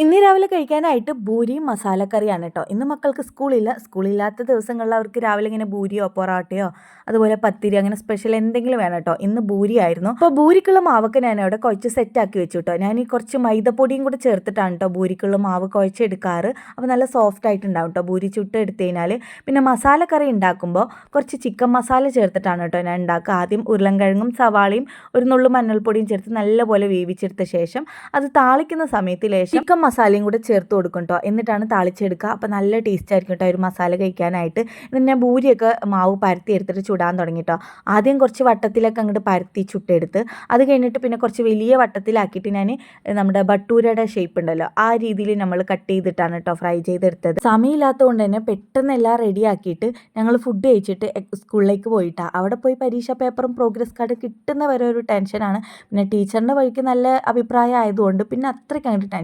ഇന്ന് രാവിലെ കഴിക്കാനായിട്ട് ഭൂരിയും മസാലക്കറിയാണ് കേട്ടോ. ഇന്ന് മക്കൾക്ക് സ്കൂളില്ല. സ്കൂളില്ലാത്ത ദിവസങ്ങളിൽ അവർക്ക് രാവിലെ ഇങ്ങനെ ഭൂരിയോ പൊറാട്ടയോ അതുപോലെ പത്തിരി അങ്ങനെ സ്പെഷ്യൽ എന്തെങ്കിലും വേണം കേട്ടോ. ഇന്ന് ഭൂരിയായിരുന്നു. അപ്പോൾ ഭൂരിക്കുള്ള മാവൊക്കെ ഞാൻ അവിടെ കുഴച്ച് സെറ്റാക്കി വെച്ചു കേട്ടോ. ഞാൻ ഈ കുറച്ച് മൈദപ്പൊടിയും കൂടെ ചേർത്തിട്ടാണ് കേട്ടോ ഭൂരിക്കുള്ള മാവ് കുഴച്ചെടുക്കാറ്. അപ്പോൾ നല്ല സോഫ്റ്റ് ആയിട്ടുണ്ടാവും കേട്ടോ ഭൂരി ചുട്ട് എടുത്തു കഴിഞ്ഞാൽ. പിന്നെ മസാലക്കറി ഉണ്ടാക്കുമ്പോൾ കുറച്ച് ചിക്കൻ മസാല ചേർത്തിട്ടാണ് കേട്ടോ ഞാൻ ഉണ്ടാക്കുക. ആദ്യം ഉരുളൻകിഴങ്ങും സവാളയും ഒരു നുള്ളു മഞ്ഞൾപ്പൊടിയും ചേർത്ത് നല്ലപോലെ വേവിച്ചെടുത്ത ശേഷം അത് താളിക്കുന്ന സമയത്ത് ലേശം ചിക്കൻ മസാലയും കൂടെ ചേർത്ത് കൊടുക്കും കേട്ടോ. എന്നിട്ടാണ് താളിച്ചെടുക്കുക. അപ്പോൾ നല്ല ടേസ്റ്റ് ആയിരിക്കും കേട്ടോ ഒരു മസാല കഴിക്കാനായിട്ട്. എന്നിട്ട് ഞാൻ ഭൂരിയൊക്കെ മാവ് പരത്തി എടുത്തിട്ട് ചുടാൻ തുടങ്ങി കേട്ടോ. ആദ്യം കുറച്ച് വട്ടത്തിലൊക്കെ അങ്ങോട്ട് പരത്തി ചുട്ടെടുത്ത് അത് കഴിഞ്ഞിട്ട് പിന്നെ കുറച്ച് വലിയ വട്ടത്തിലാക്കിയിട്ട് ഞാൻ നമ്മുടെ ബട്ടൂരയുടെ ഷേപ്പ് ഉണ്ടല്ലോ ആ രീതിയിൽ നമ്മൾ കട്ട് ചെയ്തിട്ടാണ് കേട്ടോ ഫ്രൈ ചെയ്തെടുത്തത്. സമയമില്ലാത്തതുകൊണ്ട് തന്നെ പെട്ടെന്ന് എല്ലാം റെഡിയാക്കിയിട്ട് ഞങ്ങൾ ഫുഡ് കഴിച്ചിട്ട് സ്കൂളിലേക്ക് പോയിട്ടാണ്. അവിടെ പോയി പരീക്ഷാ പേപ്പറും പ്രോഗ്രസ് കാർഡ് കിട്ടുന്ന വരെ ഒരു ടെൻഷനാണ്. പിന്നെ ടീച്ചറിൻ്റെ വഴിക്ക് നല്ല അഭിപ്രായം ആയതുകൊണ്ട് പിന്നെ അത്രയ്ക്ക് അങ്ങോട്ട്